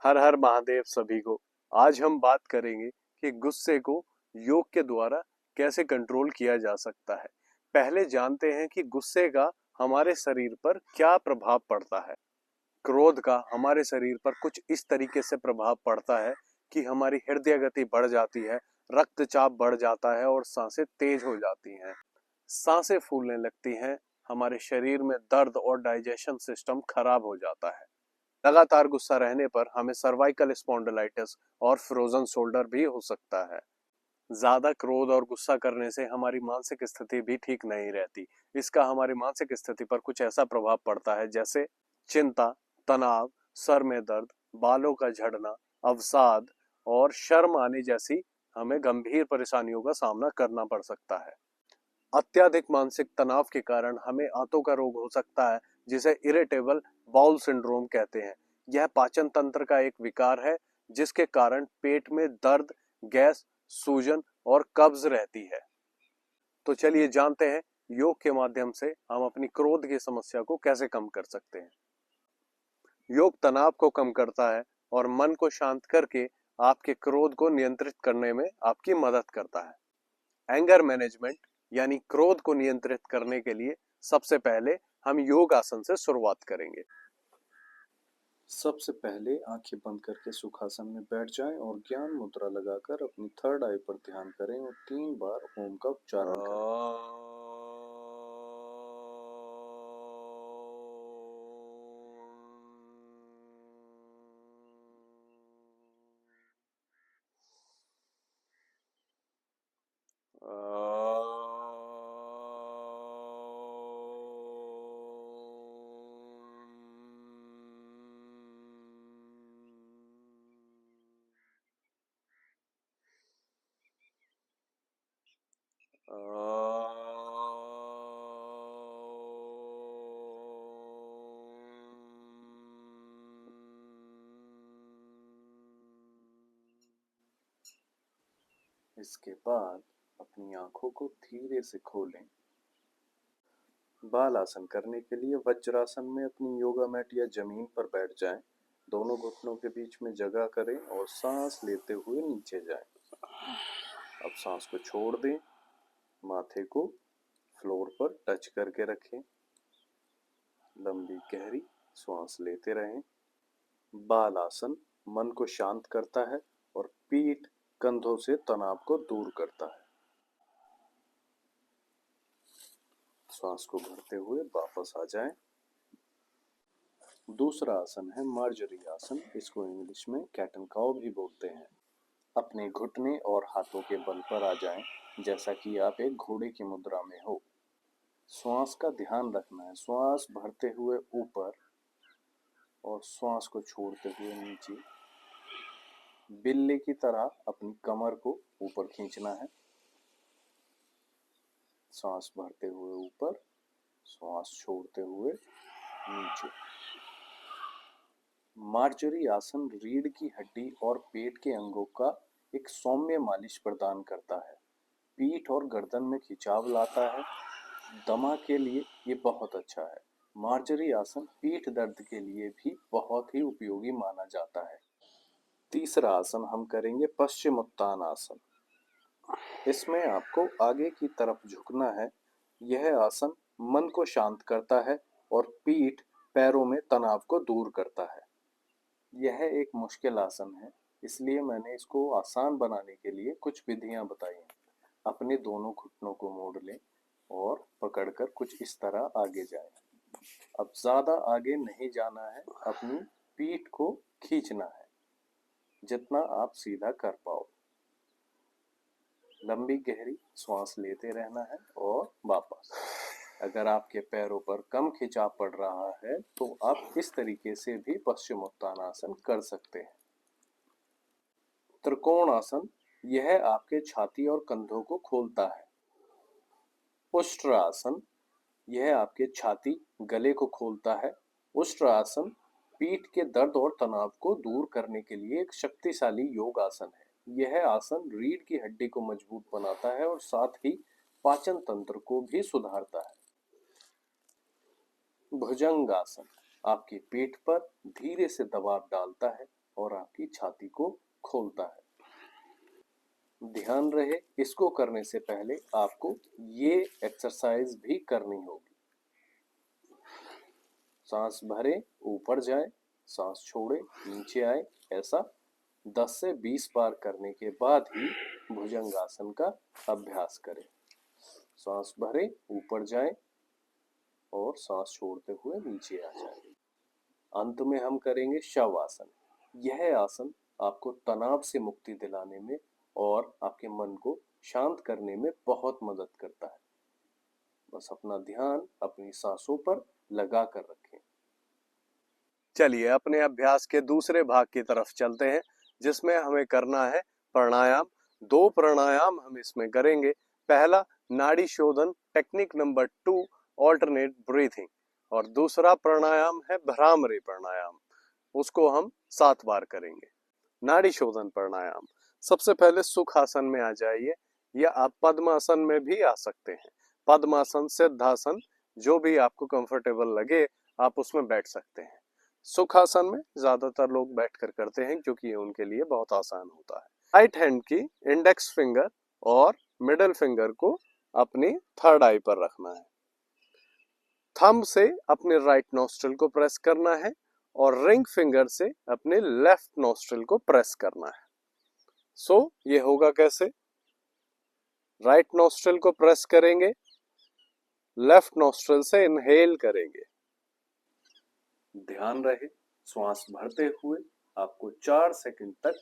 हर हर महादेव सभी को। आज हम बात करेंगे कि गुस्से को योग के द्वारा कैसे कंट्रोल किया जा सकता है। पहले जानते हैं कि गुस्से का हमारे शरीर पर क्या प्रभाव पड़ता है। क्रोध का हमारे शरीर पर कुछ इस तरीके से प्रभाव पड़ता है कि हमारी हृदय गति बढ़ जाती है, रक्तचाप बढ़ जाता है और सांसें तेज हो जाती हैं, सांसें फूलने लगती हैं, हमारे शरीर में दर्द और डाइजेशन सिस्टम खराब हो जाता है। लगातार गुस्सा रहने पर हमें सर्वाइकल स्पॉन्डिलाइटिस और फ्रोजन शोल्डर भी हो सकता है। ज्यादा क्रोध और गुस्सा करने से हमारी मानसिक स्थिति भी ठीक नहीं रहती। इसका हमारी मानसिक स्थिति पर कुछ ऐसा प्रभाव पड़ता है जैसे चिंता, तनाव, सर में दर्द, बालों का झड़ना, अवसाद और शर्म आने जैसी हमें गंभीर परेशानियों का सामना करना पड़ सकता है। अत्यधिक मानसिक तनाव के कारण हमें आंतों का रोग हो सकता है जिसे इरिटेबल बाउल सिंड्रोम कहते हैं। यह पाचन तंत्र का एक विकार है जिसके कारण पेट में दर्द, गैस, सूजन और कब्ज रहती है। तो चलिए जानते हैं योग के माध्यम से हम अपनी क्रोध की समस्या को कैसे कम कर सकते हैं। योग तनाव को कम करता है और मन को शांत करके आपके क्रोध को नियंत्रित करने में आपकी मदद करता है। एंगर मैनेजमेंट यानी क्रोध को नियंत्रित करने के लिए सबसे पहले हम योग आसन से शुरुआत करेंगे। सबसे पहले आंखें बंद करके सुखासन में बैठ जाएं और ज्ञान मुद्रा लगाकर अपनी थर्ड आई पर ध्यान करें और 3 बार ओम का उच्चारण करें। इसके बाद अपनी आंखों को धीरे से खोलें। बाल आसन करने के लिए वज्रासन में अपनी योगा मैट या जमीन पर बैठ जाएं। दोनों घुटनों के बीच में जगह करें और सांस लेते हुए नीचे जाएं। अब सांस को छोड़ दें। माथे को फ्लोर पर टच करके रखें। लंबी गहरी सांस लेते रहें। बाल आसन मन को शांत करता है और पीठ कंधों से तनाव को दूर करता है। सांस को भरते हुए वापस आ जाएं। दूसरा आसन है मार्जरी आसन। इसको इंग्लिश में कैट एंड काउ भी बोलते हैं। अपने घुटने और हाथों के बल पर आ जाएं, जैसा कि आप एक घोड़े की मुद्रा में हो। श्वास का ध्यान रखना है। श्वास भरते हुए ऊपर और श्वास को छोड़ते हुए नीचे। बिल्ली की तरह अपनी कमर को ऊपर खींचना है। सांस भरते हुए ऊपर, श्वास छोड़ते हुए नीचे। मार्जरी आसन रीढ़ की हड्डी और पेट के अंगों का एक सौम्य मालिश प्रदान करता है। पीठ और गर्दन में खिंचाव लाता है। दमा के लिए ये बहुत अच्छा है। मार्जरी आसन पीठ दर्द के लिए भी बहुत ही उपयोगी माना जाता है। तीसरा आसन हम करेंगे पश्चिमोत्तान आसन। इसमें आपको आगे की तरफ झुकना है। यह आसन मन को शांत करता है और पीठ पैरों में तनाव को दूर करता है। यह एक मुश्किल आसन है, इसलिए मैंने इसको आसान बनाने के लिए कुछ विधियां बताई हैं। अपने दोनों घुटनों को मोड़ लें और पकड़कर कुछ इस तरह आगे जाएं। अब ज्यादा आगे नहीं जाना है, अपनी पीठ को खींचना है जितना आप सीधा कर पाओ। लंबी गहरी सांस लेते रहना है और वापस। अगर आपके पैरों पर कम खिंचाव पड़ रहा है तो आप इस तरीके से भी पश्चिमोत्तानासन कर सकते हैं। त्रिकोण आसन, यह आपके छाती और कंधों को खोलता है। उष्ट्रासन, यह आपके छाती गले को खोलता है। उष्ट्रासन पीठ के दर्द और तनाव को दूर करने के लिए एक शक्तिशाली योग आसन है। यह आसन रीढ़ की हड्डी को मजबूत बनाता है और साथ ही पाचन तंत्र को भी सुधारता है। भुजंगासन आपकी पीठ पर धीरे से दबाव डालता है। और आपकी छाती को खोलता है। ध्यान रहे, इसको करने से पहले आपको ये एक्सरसाइज भी करनी होगी। सांस भरे, ऊपर जाए, सांस छोड़े, नीचे आए, ऐसा 10 से 20 बार करने के बाद ही भुजंगासन का अभ्यास करें। सांस भरे, ऊपर जाए और सांस छोड़ते हुए नीचे आ जाए। अंत में हम करेंगे शवासन। यह आसन आपको तनाव से मुक्ति दिलाने में और आपके मन को शांत करने में बहुत मदद करता है। बस अपना ध्यान अपनी सांसों पर लगा कर रखें। चलिए अपने अभ्यास के दूसरे भाग की तरफ चलते हैं, जिसमें हमें करना है प्राणायाम। 2 प्राणायाम हम इसमें करेंगे। पहला नाड़ी शोधन टेक्निक नंबर 2 ऑल्टरनेट ब्रीथिंग, और दूसरा प्राणायाम है भ्रामरी प्राणायाम। उसको हम 7 बार करेंगे। नाड़ी शोधन प्राणायाम, सबसे पहले सुखासन में आ जाइए, या आप पद्मासन में भी आ सकते हैं। पद्मासन, सिद्धासन, जो भी आपको कंफर्टेबल लगे आप उसमें बैठ सकते हैं। सुखासन में ज्यादातर लोग बैठकर करते हैं क्योंकि ये उनके लिए बहुत आसान होता है। राइट हैंड की इंडेक्स फिंगर और मिडिल फिंगर को अपनी थर्ड आई पर रखना है। थंब से अपने राइट नोस्ट्रिल को प्रेस करना है और रिंग फिंगर से अपने लेफ्ट नोस्ट्रिल को प्रेस करना है। ये होगा कैसे? राइट नोस्ट्रिल को प्रेस करेंगे, लेफ्ट नोस्ट्रिल से इनहेल करेंगे। ध्यान रहे, श्वास भरते हुए आपको 4 सेकंड तक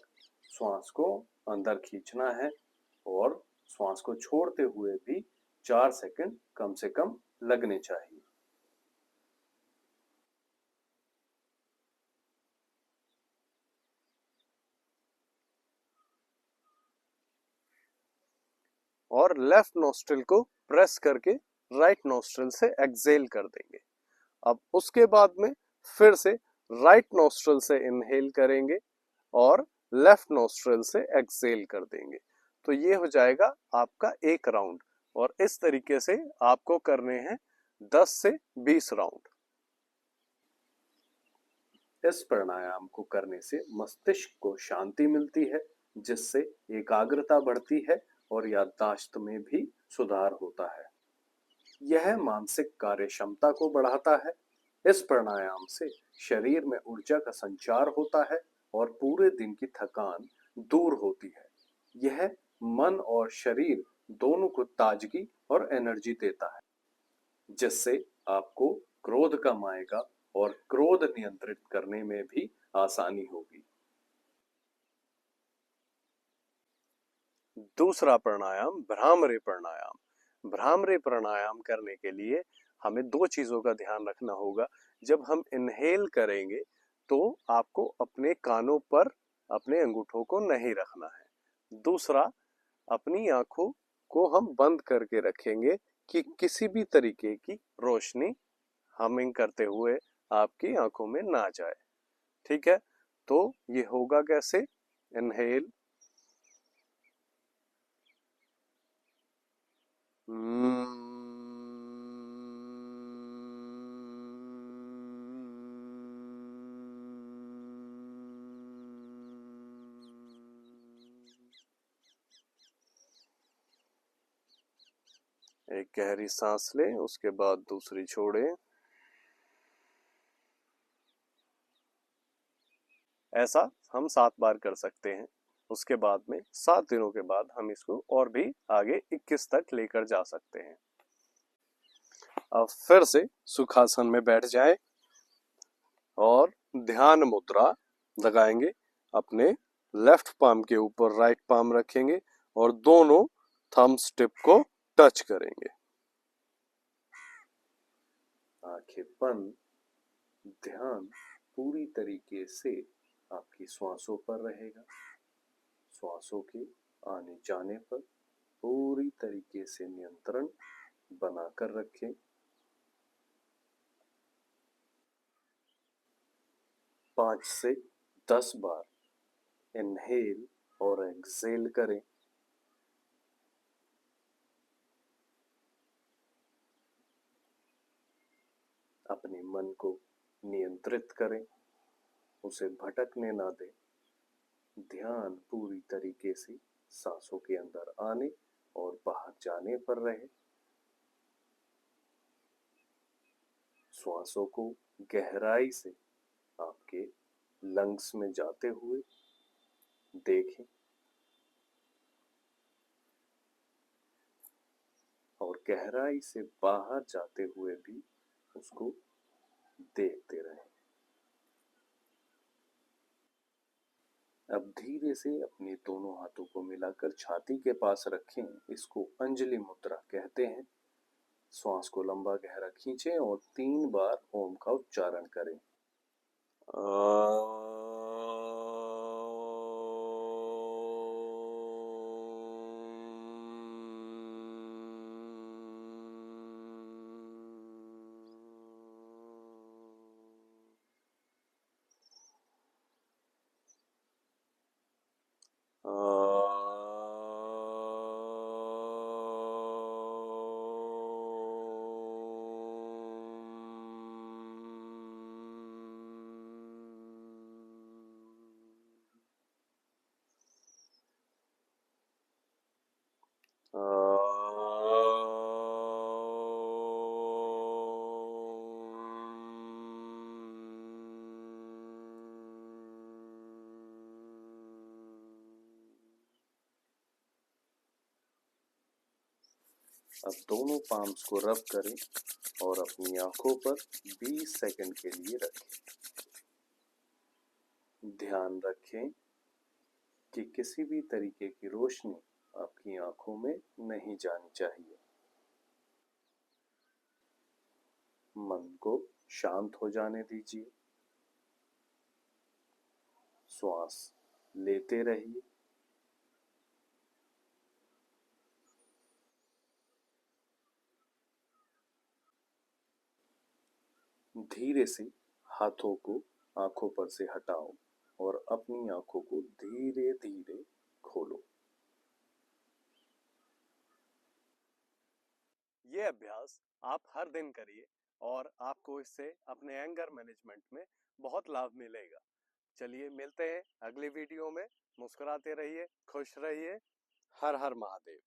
श्वास को अंदर खींचना है और श्वास को छोड़ते हुए भी 4 सेकंड कम से कम लगने चाहिए। और लेफ्ट नोस्ट्रिल को प्रेस करके राइट नोस्ट्रिल से एक्सेल कर देंगे। अब उसके बाद में फिर से राइट नोस्ट्रिल से इनहेल करेंगे और लेफ्ट नोस्ट्रिल से एक्सेल कर देंगे। तो ये हो जाएगा आपका एक राउंड, और इस तरीके से आपको करने हैं 10 से 20 राउंड। इस प्राणायाम को करने से मस्तिष्क को शांति मिलती है, जिससे एकाग्रता बढ़ती है और याददाश्त में भी सुधार होता है। यह मानसिक कार्य क्षमता को बढ़ाता है। इस प्राणायाम से शरीर में ऊर्जा का संचार होता है और पूरे दिन की थकान दूर होती है। यह मन और शरीर दोनों को ताजगी और एनर्जी देता है, जिससे आपको क्रोध कम आएगा और क्रोध नियंत्रित करने में भी आसानी होगी। दूसरा प्राणायाम भ्रामरी प्राणायाम। भ्रामरी प्राणायाम करने के लिए हमें 2 चीजों का ध्यान रखना होगा। जब हम इनहेल करेंगे तो आपको अपने कानों पर अपने अंगूठों को नहीं रखना है। दूसरा, अपनी आंखों को हम बंद करके रखेंगे कि किसी भी तरीके की रोशनी हमिंग करते हुए आपकी आंखों में ना जाए। ठीक है, तो ये होगा कैसे? इनहेल, एक गहरी सांस लें, उसके बाद दूसरी छोड़ें। ऐसा हम 7 बार कर सकते हैं। उसके बाद में 7 दिनों के बाद हम इसको और भी आगे 21 तक लेकर जा सकते हैं। अब फिर से सुखासन में बैठ जाएं और ध्यान मुद्रा लगाएंगे। अपने लेफ्ट पाम के ऊपर राइट पाम रखेंगे और दोनों थंब्स टिप को टच करेंगे। आंखें बंद, ध्यान पूरी तरीके से आपकी श्वासों पर रहेगा। श्वासों के आने जाने पर पूरी तरीके से नियंत्रण बनाकर रखें। 5 से 10 बार इनहेल और एक्सेल करें। अपने मन को नियंत्रित करें। उसे भटकने ना दें। ध्यान पूरी तरीके से सांसों के अंदर आने और बाहर जाने पर रहे। श्वासों को गहराई से आपके लंग्स में जाते हुए देखें और गहराई से बाहर जाते हुए भी उसको देखते रहें। अब धीरे से अपने दोनों हाथों को मिलाकर छाती के पास रखें। इसको अंजलि मुद्रा कहते हैं। श्वास को लंबा गहरा खींचें और 3 बार ओम का उच्चारण करें। अब दोनों पाम्स को रब करें और अपनी आंखों पर 20 सेकंड के लिए रखें। ध्यान रखें कि किसी भी तरीके की रोशनी आपकी आंखों में नहीं जानी चाहिए। मन को शांत हो जाने दीजिए। श्वास लेते रहिए। धीरे से हाथों को आंखों पर से हटाओ और अपनी आंखों को धीरे धीरे खोलो। ये अभ्यास आप हर दिन करिए और आपको इससे अपने एंगर मैनेजमेंट में बहुत लाभ मिलेगा। चलिए मिलते हैं अगले वीडियो में। मुस्कुराते रहिए, खुश रहिए। हर हर महादेव।